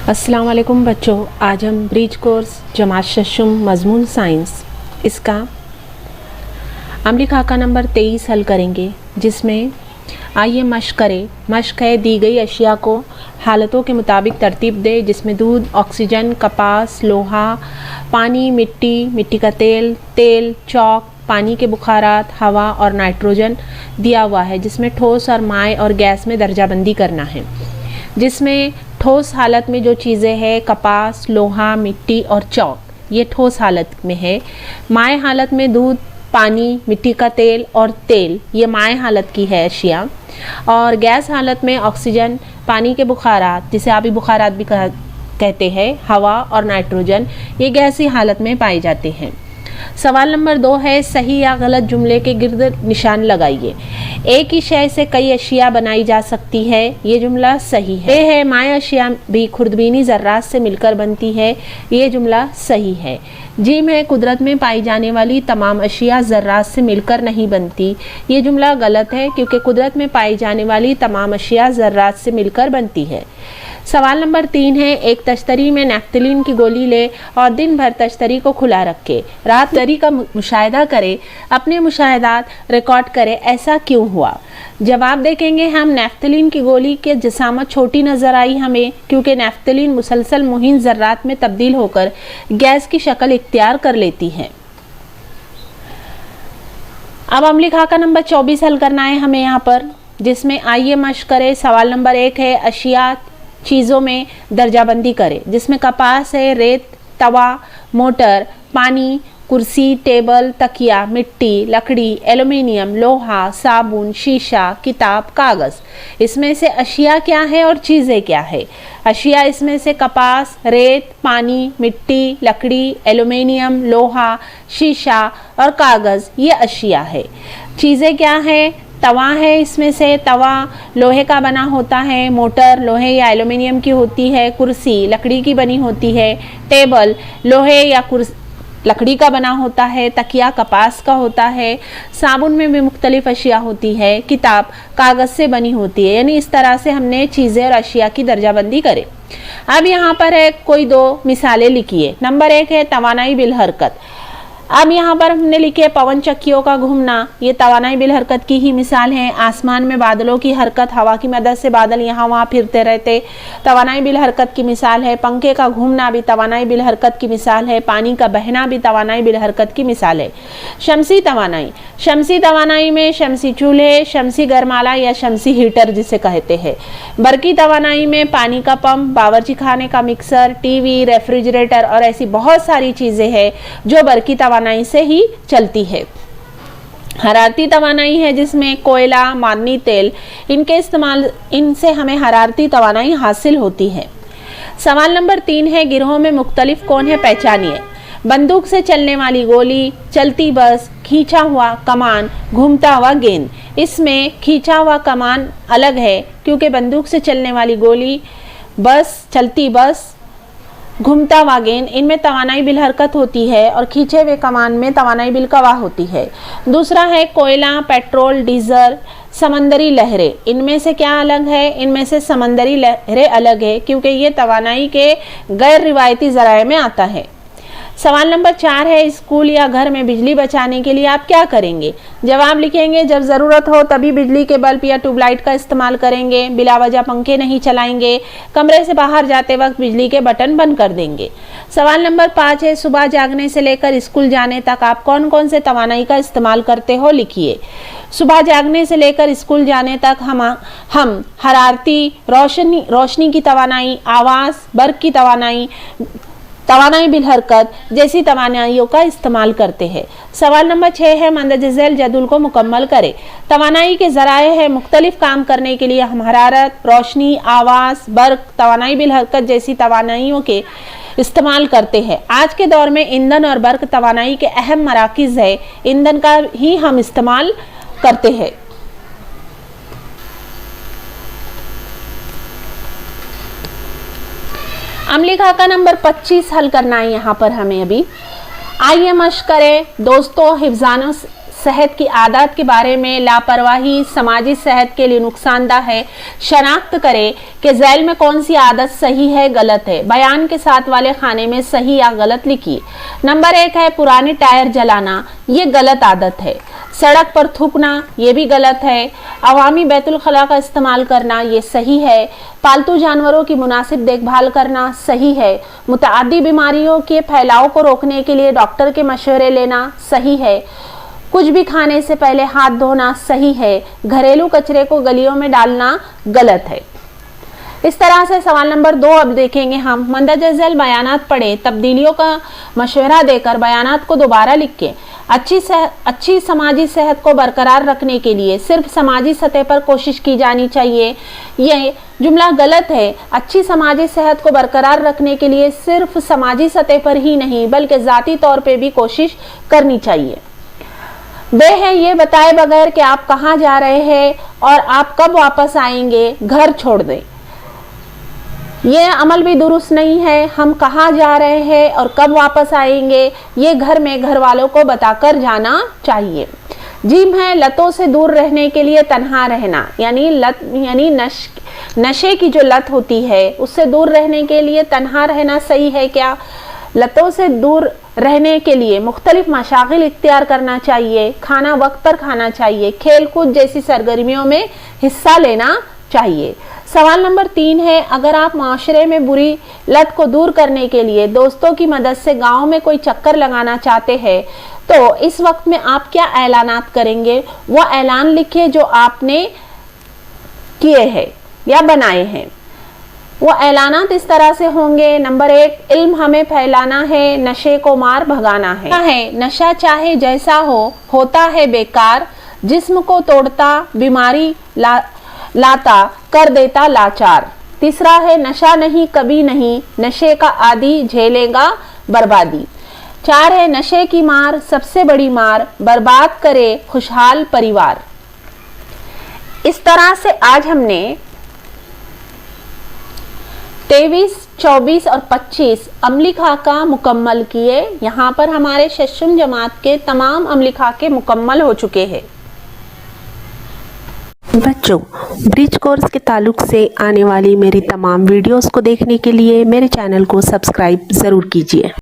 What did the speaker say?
अस्सलाम वालेकुम बच्चों, आज हम ब्रिज कोर्स जमात शशुम मजमून साइंस इसका अमली खाका नंबर 23 हल करेंगे, जिसमें आइए मश्क करें। मश्क है दी गई अशिया को हालतों के मुताबिक तरतीब दे, जिसमें दूध, ऑक्सीजन, कपास, लोहा, पानी, मिट्टी का तेल, चौक, पानी के बुखारात, हवा और नाइट्रोजन दिया हुआ है, जिसमें ठोस और माए और गैस में दर्जाबंदी करना है। जिसमें ठोस हालत में जो चीज़ें हैं कपास, लोहा, मिट्टी और चौक, ये ठोस हालत में है। माए हालत में दूध, पानी, मिट्टी का तेल, ये माए हालत की है अशिया। और गैस हालत में ऑक्सीजन, पानी के बुखारात, जिसे आबी बुखारात भी कहते हैं, हवा और नाइट्रोजन, ये गैसी हालत में पाए जाते हैं। सवाल नंबर 2 है, सही या गलत जुमले के गिर्द निशान लगाइए। एक ही शय से कई अशिया बनाई जा सकती है, ये जुमला सही है। ये है माए अशिया भी खुर्दबीनी ज़र्रात से मिलकर बनती है, ये जुमला सही है। जिम है कुदरत में पाई जाने वाली तमाम अशिया ज़र्रात से मिलकर नहीं बनती, ये जुमला गलत है, क्योंकि कुदरत में पाई जाने वाली तमाम अशिया ज़र्रात से मिलकर बनती है। सवाल नंबर 3 है, एक तश्तरी में नैफ्थलीन की गोली ले और दिन भर तश्तरी को खुला रखे, रात तरी का मुशाहिदा करे, अपने मुशाहिदात रिकॉर्ड करे, ऐसा क्यों हुआ? जवाब देखेंगे हम, नैफ्थलीन की गोली के जिसामत छोटी नज़र आई हमें, क्योंकि नैफ्थलीन मुसलसल मुहिम ज़र्रात में तब्दील होकर गैस की शक्ल इख्तियार कर लेती है। अब अमली खाका नंबर 24 हल करना है हमें यहाँ पर, जिसमें आइए मश्क करें। सवाल नंबर 1 है, अशिया चीज़ों में दर्जाबंदी करें, जिसमें कपास है, रेत, तवा, मोटर, पानी, कुर्सी, टेबल, तकिया, मिट्टी, लकड़ी, एल्युमिनियम, लोहा, साबुन, शीशा, किताब, कागज़। इसमें से अशिया क्या है और चीज़ें क्या है? अशिया इसमें से कपास, रेत, पानी, मिट्टी, लकड़ी, एल्युमिनियम, लोहा, शीशा और कागज़, ये अशिया है। चीज़ें क्या है? तवा है, इसमें से तवा लोहे का बना होता है, मोटर लोहे या एल्युमिनियम की होती है, कुर्सी लकड़ी की बनी होती है, टेबल लोहे या लकड़ी का बना होता है, तकिया कपास का होता है, साबुन में भी मुख्तलिफ अशिया होती है, किताब कागज़ से बनी होती है। यानी इस तरह से हमने चीज़ें और अशिया की दर्जाबंदी करे। अब यहाँ पर है कोई 2 मिसालें लिखिए। नंबर 1 है तवानाई बिल हरकत। अब यहाँ पर हमने लिखे पवन चक्कियों का घूमना, ये तवानाई बिल हरकत की ही मिसाल है। आसमान में बादलों की हरकत, हवा की मदद से बादल यहाँ वहाँ फिरते रहते, तवानाई बिल हरकत की मिसाल है। पंखे का घूमना भी तवानाई बिल हरकत की मिसाल है। पानी का बहना भी तवानाई बिल हरकत की मिसाल है। शमसी तवानाई में शमसी चूल्हे, शमसी गरमाला या शमसी हीटर जिसे कहते हैं। बरकी तवानाई में पानी का पंप, बावर्ची खाने का मिक्सर, टीवी, रेफ्रिजरेटर और ऐसी बहुत सारी चीज़ें हैं जो बरकी तवानाई से ही चलती है। हरारती तवानाई है, जिसमें कोयला, मादनी तेल, इनसे हमें हरारती तवानाई हासिल होती है। सवाल नंबर 3 है, गिरोह में मुख्तलिफ कौन है, पहचानिए। बंदूक से चलने वाली गोली, चलती बस, खींचा हुआ कमान, घूमता हुआ गेंद। इसमें खींचा हुआ कमान अलग है, क्योंकि बंदूक से चलने वाली गोली, बस, चलती बस, घूमता हुआ गेंद, इनमें तवानाई बिल हरकत होती है और खींचे हुए कमान में तवानाई बिल कवा होती है। दूसरा है कोयला, पेट्रोल, डीजल, समंदरी लहरें। इनमें से क्या अलग है? इनमें से समंदरी लहरें अलग है, क्योंकि ये तवानाई के गैर रिवायती ज़राए में आता है। सवाल नंबर 4 है, स्कूल या घर में बिजली बचाने के लिए आप क्या करेंगे? जवाब लिखेंगे, जब ज़रूरत हो तभी बिजली के बल्ब या ट्यूबलाइट का इस्तेमाल करेंगे, बिला वजह पंखे नहीं चलाएंगे, कमरे से बाहर जाते वक्त बिजली के बटन बंद कर देंगे। सवाल नंबर 5 है, सुबह जागने से लेकर स्कूल जाने तक आप कौन कौन से तवानाई का इस्तेमाल करते हो, लिखिए। सुबह जागने से लेकर स्कूल जाने तक हम हरारती रोशनी की तवानाई, आवाज़, बर्क की तवानाई बिल हरकत जैसी तवानाइयों का इस्तेमाल करते हैं। सवाल नंबर 6 है, मंदरज झैल जदुल को मुकम्मल करें। तवानाई के ज़राए हैं, मुख्तलिफ काम करने के लिए हम हरारत, रोशनी, आवाज़, बर्क, तवानाई बिल हरकत जैसी तवानाइयों के इस्तेमाल करते हैं। आज के दौर में ईंधन और बर्क तवानाई के अहम मराकिज़ है, ईंधन का ही हम इस्तेमाल करते हैं। अमली खाका नंबर 25 हल करना है यहाँ पर हमें अभी। आइए मश्क करें। दोस्तों, हिफ्ज़ानो सेहत की आदत के बारे में लापरवाही समाजी सेहत के लिए नुकसानदा है। शनाख्त करें कि झैल में कौन सी आदत सही है गलत है। बयान के साथ वाले खाने में सही या गलत लिखिए। नंबर 1 है पुराने टायर जलाना, ये गलत आदत है। सड़क पर थूकना, ये भी गलत है। अवामी बैतुल खला का इस्तेमाल करना, ये सही है। पालतू जानवरों की मुनासिब देखभाल करना सही है। मुतअद्दी बीमारियों के फैलाव को रोकने के लिए डॉक्टर के मशवरे लेना सही है। कुछ भी खाने से पहले हाथ धोना सही है। घरेलू कचरे को गलियों में डालना गलत है। इस तरह से सवाल नंबर 2 अब देखेंगे हम। मंदरजा झैल बयानात पढ़े, तब्दीलियों का मशवरा देकर बयानात को दोबारा लिखें। अच्छी समाजी सेहत को बरकरार रखने के लिए सिर्फ समाजी सतह पर कोशिश की जानी चाहिए, ये जुमला गलत है। अच्छी समाजी सेहत को बरकरार रखने के लिए सिर्फ समाजी सतह पर ही नहीं बल्कि ज़ाती तौर पे भी कोशिश करनी चाहिए। वे हैं ये बताए बगैर कि आप कहाँ जा रहे हैं और आप कब वापस आएंगे, घर छोड़ दें। ये अमल भी दुरुस्त नहीं है। हम कहाँ जा रहे हैं और कब वापस आएंगे, ये घर में घर वालों को बताकर जाना चाहिए। जिम है लतों से दूर रहने के लिए तन्हा रहना, यानी नशे की जो लत होती है उससे दूर रहने के लिए तन्हा रहना सही है क्या? लतों से दूर रहने के लिए मुख्तलिफ मशागिल इख्तियार करना चाहिए। खाना वक्त पर खाना चाहिए। खेल कूद जैसी सरगर्मियों में हिस्सा लेना चाहिए। सवाल नंबर 3 है, अगर आप माशरे में बुरी लत को दूर करने के लिए दोस्तों की मदद से गांव में कोई चक्कर लगाना चाहते हैं तो इस वक्त में आप क्या ऐलानात करेंगे? वो ऐलान लिखिए जो आपने किए हैं या बनाए हैं। वो ऐलानात इस तरह से होंगे। नंबर 1, इल्म हमें फैलाना है, नशे को मार भगाना है। नशा चाहे जैसा हो होता है बेकार, जिस्म को तोड़ता बीमारी लाता कर देता लाचार। तीसरा है नशा नहीं कभी नहीं, नशे का आदि झेलेगा बर्बादी। 4 है नशे की मार सबसे बड़ी मार, बर्बाद करे खुशहाल परिवार। इस तरह से आज हमने 23, 24 और 25 अमली खाका मुकम्मल किए। यहाँ पर हमारे शशुम जमात के तमाम अमली खाके मुकम्मल हो चुके हैं। बच्चों, ब्रिज कोर्स के ताल्लुक से आने वाली मेरी तमाम वीडियोस को देखने के लिए मेरे चैनल को सब्सक्राइब ज़रूर कीजिए।